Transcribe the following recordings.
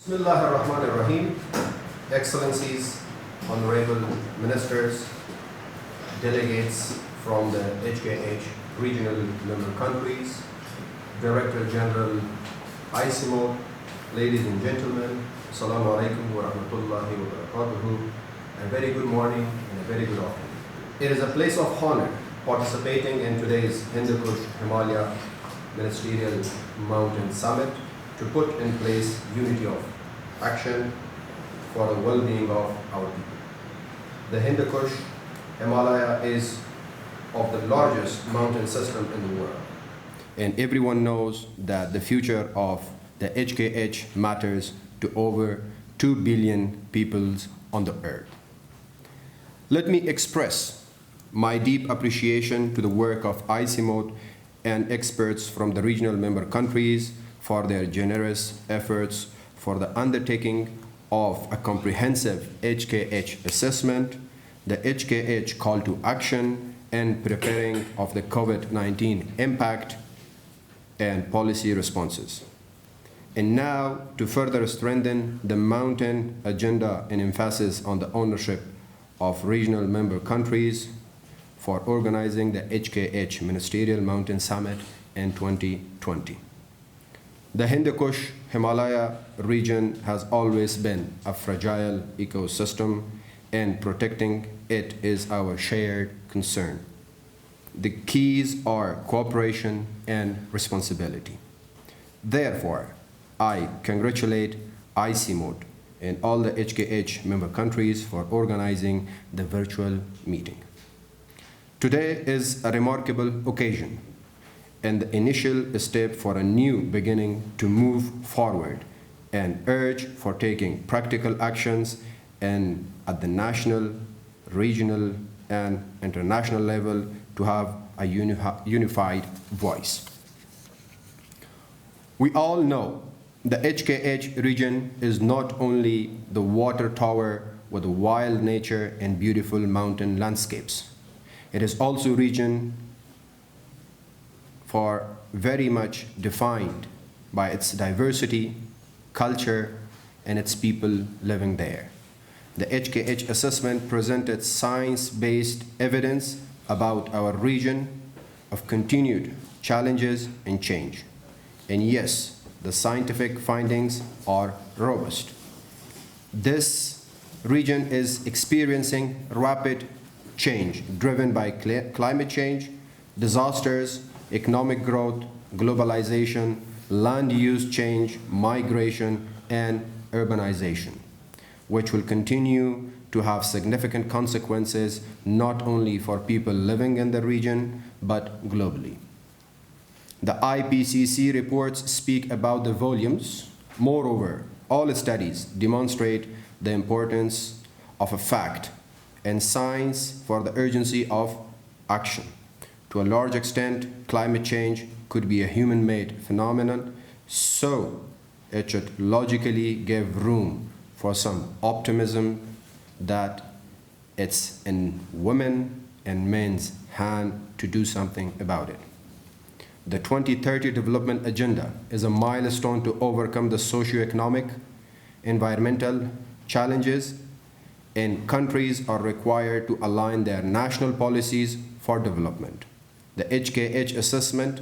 Bismillahirrahmanirrahim. Excellencies, honorable ministers, delegates from the HKH regional member countries, Director General ICMO, ladies and gentlemen, Assalamu alaikum wa rahmatullahi wa barakatuhu. A very good morning and a very good afternoon. It is a place of honor participating in today's Kush Himalaya Ministerial Mountain Summit to put in place unity of action for the well-being of our people. The Kush Himalaya is of the largest mountain system in the world. And everyone knows that the future of the HKH matters to over 2 billion peoples on the earth. Let me express my deep appreciation to the work of ICMOD and experts from the regional member countries for their generous efforts for the undertaking of a comprehensive HKH assessment, the HKH call to action, and preparing of the COVID-19 impact and policy responses. And now, to further strengthen the mountain agenda and emphasis on the ownership of regional member countries for organizing the HKH Ministerial Mountain Summit in 2020. The Kush Himalaya region has always been a fragile ecosystem, and protecting it is our shared concern. The keys are cooperation and responsibility. Therefore, I congratulate ICMOD and all the HKH member countries for organizing the virtual meeting. Today is a remarkable occasion and the initial step for a new beginning to move forward and urge for taking practical actions and at the national, regional, and international level to have a unified voice. We all know the HKH region is not only the water tower with wild nature and beautiful mountain landscapes. It is also a region for very much defined by its diversity, culture, and its people living there. The HKH assessment presented science-based evidence about our region of continued challenges and change. And yes, the scientific findings are robust. This region is experiencing rapid change driven by climate change, disasters, economic growth, globalization, land use change, migration, and urbanization, which will continue to have significant consequences not only for people living in the region, but globally. The IPCC reports speak about the volumes. Moreover, all studies demonstrate the importance of a fact and science for the urgency of action. To a large extent, climate change could be a human-made phenomenon, so it should logically give room for some optimism that it's in women and men's hand to do something about it. The 2030 Development Agenda is a milestone to overcome the socio-economic, environmental challenges, and countries are required to align their national policies for development. The HKH assessment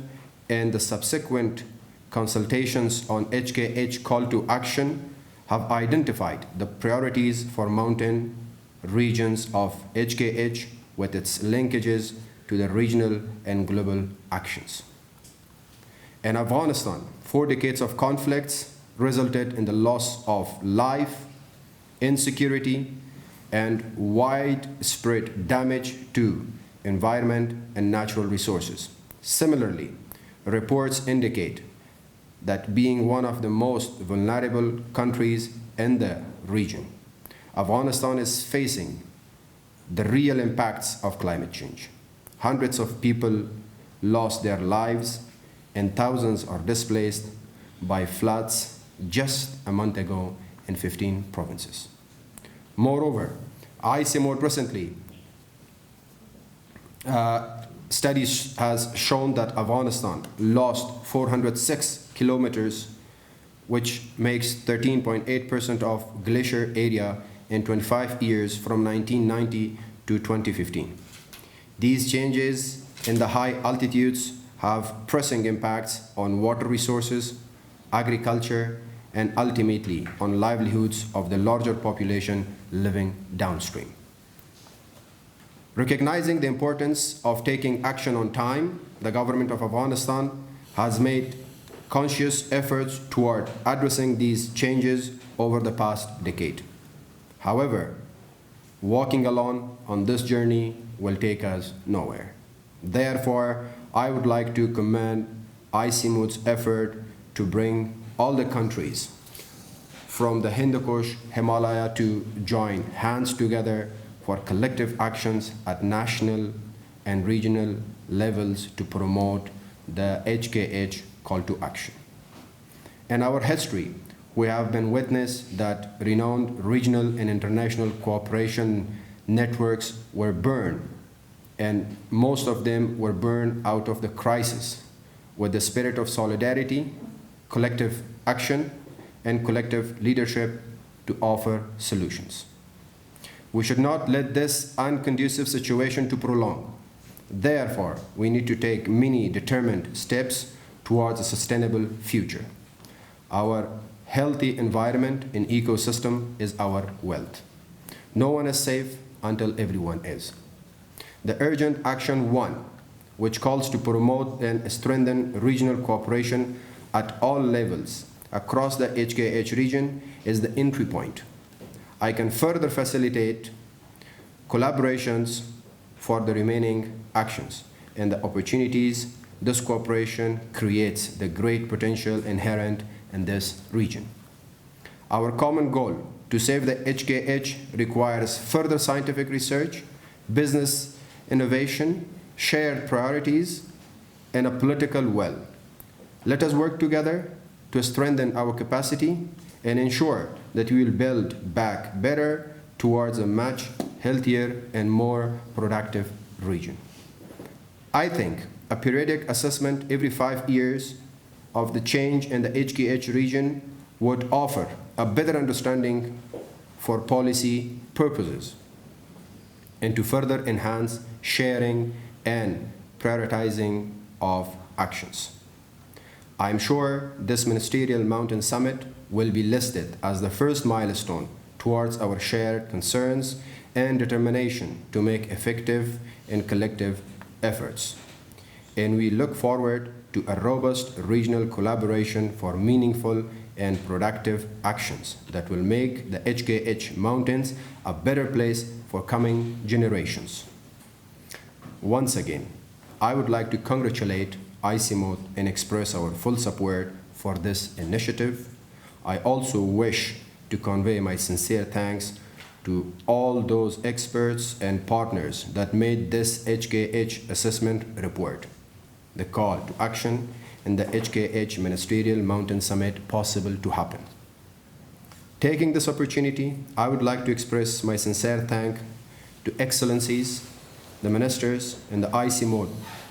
and the subsequent consultations on HKH call to action have identified the priorities for mountain regions of HKH with its linkages to the regional and global actions. In Afghanistan, 4 decades of conflicts resulted in the loss of life, insecurity, and widespread damage to environment and natural resources. Similarly, reports indicate that being one of the most vulnerable countries in the region, Afghanistan is facing the real impacts of climate change. Hundreds of people lost their lives and thousands are displaced by floods just a month ago in 15 provinces. Moreover, ICMOD recently studies has shown that Afghanistan lost 406 kilometers which makes 13.8% of glacier area in 25 years from 1990 to 2015. These changes in the high altitudes have pressing impacts on water resources, agriculture, and ultimately on livelihoods of the larger population living downstream. Recognizing the importance of taking action on time, the government of Afghanistan has made conscious efforts toward addressing these changes over the past decade. However, walking alone on this journey will take us nowhere. Therefore, I would like to commend ICMOD's effort to bring all the countries from the Kush Himalaya to join hands together for collective actions at national and regional levels to promote the HKH call to action. In our history, we have been witness that renowned regional and international cooperation networks were burned, and most of them were burned out of the crisis with the spirit of solidarity, collective action, and collective leadership to offer solutions. We should not let this unconducive situation to prolong. Therefore, we need to take many determined steps towards a sustainable future. Our healthy environment and ecosystem is our wealth. No one is safe until everyone is. The urgent action 1, which calls to promote and strengthen regional cooperation at all levels across the HKH region, is the entry point. I can further facilitate collaborations for the remaining actions and the opportunities this cooperation creates, the great potential inherent in this region. Our common goal to save the HKH requires further scientific research, business innovation, shared priorities, and a political will. Let us work together to strengthen our capacity and ensure that we will build back better towards a much healthier and more productive region. I think a periodic assessment every 5 years of the change in the HKH region would offer a better understanding for policy purposes and to further enhance sharing and prioritizing of actions. I'm sure this Ministerial Mountain Summit will be listed as the first milestone towards our shared concerns and determination to make effective and collective efforts. And we look forward to a robust regional collaboration for meaningful and productive actions that will make the HKH Mountains a better place for coming generations. Once again, I would like to congratulate ICMOD and express our full support for this initiative. I also wish to convey my sincere thanks to all those experts and partners that made this HKH assessment report, the call to action, and the HKH Ministerial Mountain Summit possible to happen. Taking this opportunity, I would like to express my sincere thanks to Excellencies, the Ministers, and the ICMOD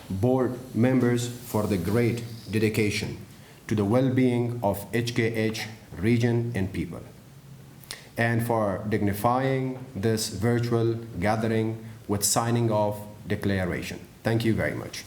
board members for the great dedication to the well-being of HKH region and people, and for dignifying this virtual gathering with signing off declaration. Thank you very much.